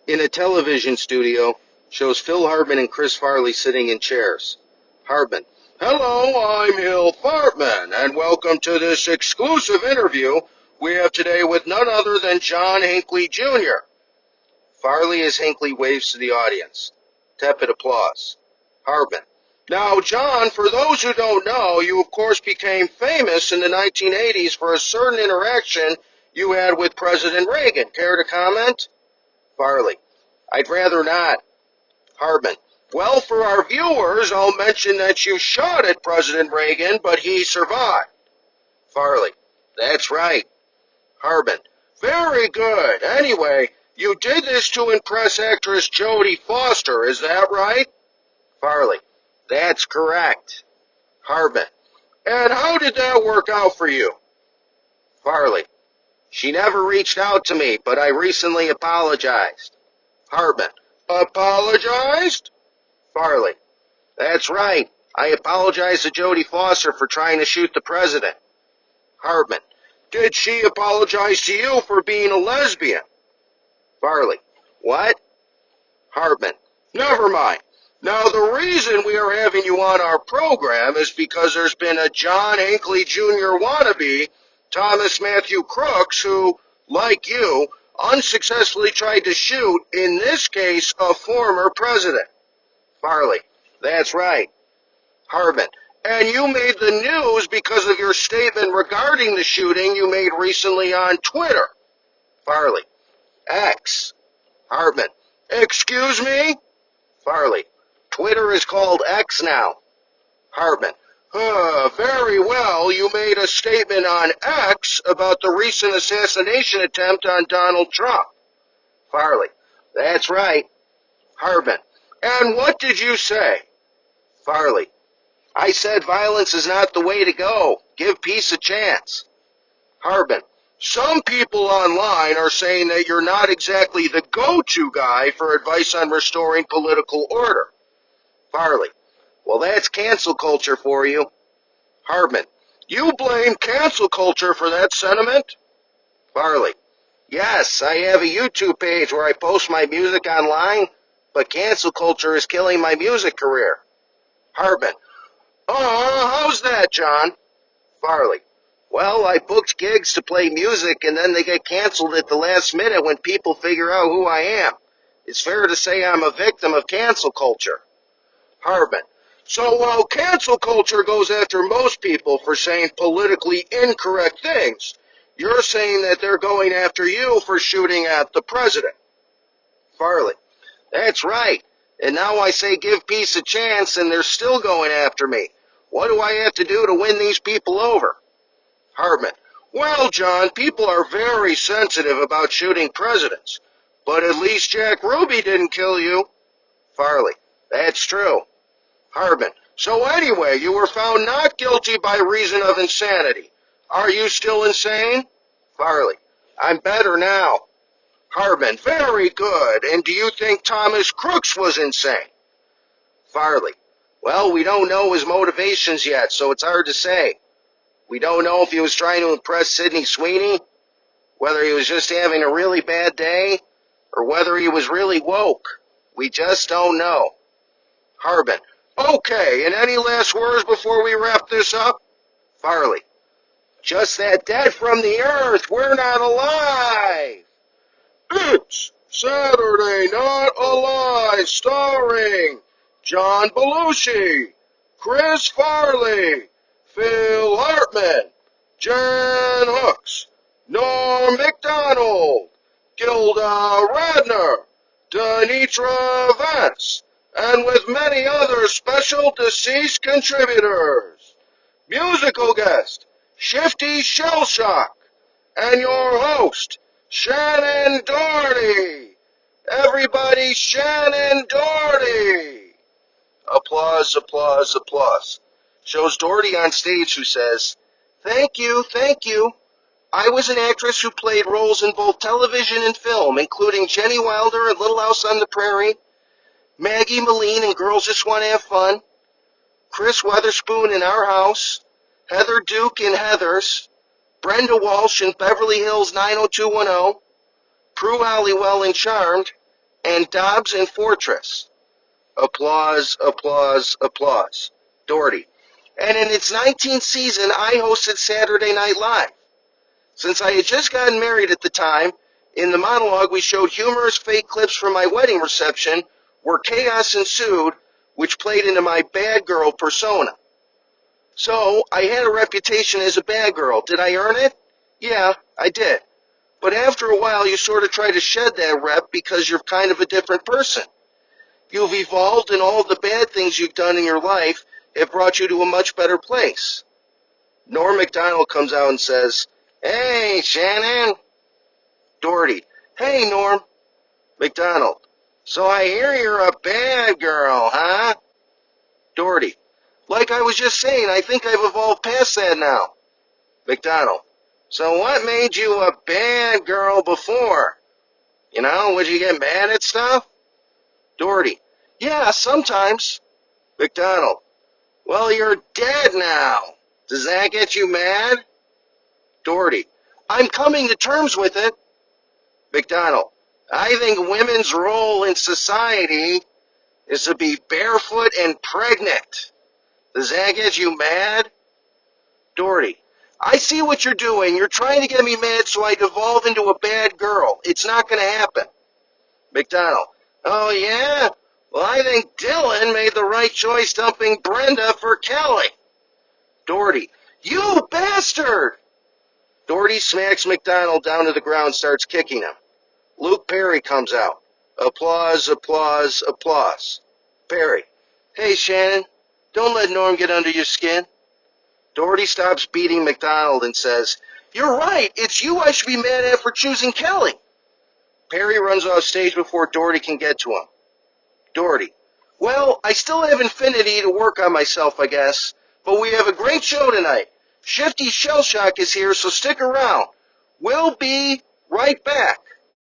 In a television studio, shows Phil Hartman and Chris Farley sitting in chairs. Hartman: Hello, I'm Hill Fartman, and welcome to this exclusive interview we have today with none other than John Hinckley, Jr. Farley as Hinckley waves to the audience. Tepid applause. Hartman: Now, John, for those who don't know, you of course became famous in the 1980s for a certain interaction you had with President Reagan. Care to comment? Farley: I'd rather not. Hartman: Well, for our viewers, I'll mention that you shot at President Reagan, but he survived. Farley: That's right. Hartman: Very good. Anyway, you did this to impress actress Jodie Foster, is that right? Farley: That's correct. Hartman: And how did that work out for you? Farley: She never reached out to me, but I recently apologized. Hartman: Apologized? Farley: That's right. I apologized to Jodie Foster for trying to shoot the president. Hartman: Did she apologize to you for being a lesbian? Farley: What? Hartman: Never mind. Now, the reason we are having you on our program is because there's been a John Hinckley Jr. wannabe, Thomas Matthew Crooks, who, like you, unsuccessfully tried to shoot, in this case, a former president. Farley: That's right. Hartman: And you made the news because of your statement regarding the shooting you made recently on Twitter. Farley: X. Hartman: Excuse me? Farley: Twitter is called X now. Hartman: Very well, you made a statement on X about the recent assassination attempt on Donald Trump. Farley: That's right. Hartman: And what did you say? Farley: I said violence is not the way to go. Give peace a chance. Hartman: Some people online are saying that you're not exactly the go-to guy for advice on restoring political order. Farley: Well, that's cancel culture for you. Hartman: You blame cancel culture for that sentiment? Farley: Yes, I have a YouTube page where I post my music online, but cancel culture is killing my music career. Hartman: How's that, John? Farley: Well, I booked gigs to play music, and then they get canceled at the last minute when people figure out who I am. It's fair to say I'm a victim of cancel culture. Hartman: So while cancel culture goes after most people for saying politically incorrect things, you're saying that they're going after you for shooting at the president. Farley: That's right. And now I say give peace a chance, and they're still going after me. What do I have to do to win these people over? Hartman: Well, John, people are very sensitive about shooting presidents, but at least Jack Ruby didn't kill you. Farley: That's true. Hartman: So anyway, you were found not guilty by reason of insanity. Are you still insane? Farley: I'm better now. Hartman: Very good. And do you think Thomas Crooks was insane? Farley: Well, we don't know his motivations yet, so it's hard to say. We don't know if he was trying to impress Sidney Sweeney, whether he was just having a really bad day, or whether he was really woke. We just don't know. Hartman: Okay, and any last words before we wrap this up? Farley: Just that dead from the earth, we're not alive. It's Saturday Not Alive, starring John Belushi, Chris Farley, Phil Hartman, Jan Hooks, Norm MacDonald, Gilda Radner, Denitra Vance, and with many other special deceased contributors. Musical guest, Shifty Shellshock, and your host, Shannen Doherty. Everybody, Shannen Doherty. Applause, applause, applause. Shows Doherty on stage who says, Thank you, thank you. I was an actress who played roles in both television and film, including Jenny Wilder in Little House on the Prairie, Maggie Moline in Girls Just Want to Have Fun, Chris Weatherspoon in Our House, Heather Duke in Heathers, Brenda Walsh in Beverly Hills 90210, Prue Halliwell in Charmed, and Dobbs and Fortress. Applause, applause, applause. Doherty. And in its 19th season, I hosted Saturday Night Live. Since I had just gotten married at the time, in the monologue we showed humorous fake clips from my wedding reception where chaos ensued, which played into my bad girl persona. So, I had a reputation as a bad girl. Did I earn it? Yeah, I did. But after a while, you sort of try to shed that rep because you're kind of a different person. You've evolved, and all of the bad things you've done in your life have brought you to a much better place. Norm Macdonald comes out and says, "Hey, Shannen." Doherty. "Hey, Norm." Macdonald. "So I hear you're a bad girl, huh?" Doherty. "Like I was just saying, I think I've evolved past that now." Macdonald. "So what made you a bad girl before? You know, would you get mad at stuff?" Doherty. "Yeah, sometimes." Macdonald. "Well, you're dead now. Does that get you mad?" Doherty. "I'm coming to terms with it." Macdonald. "I think women's role in society is to be barefoot and pregnant. Does that get you mad?" Doherty. "I see what you're doing. You're trying to get me mad so I devolve into a bad girl. It's not going to happen." Macdonald. "Oh, yeah? Well, I think Dylan made the right choice dumping Brenda for Kelly." Doherty. "You bastard!" Doherty smacks Macdonald down to the ground and starts kicking him. Luke Perry comes out. Applause, applause, applause. Perry. "Hey, Shannen, don't let Norm get under your skin." Doherty stops beating Macdonald and says, "You're right, it's you I should be mad at for choosing Kelly." Perry runs off stage before Doherty can get to him. Doherty. "Well, I still have Infinity to work on myself, I guess, but we have a great show tonight. Shifty Shellshock is here, so stick around. We'll be right back."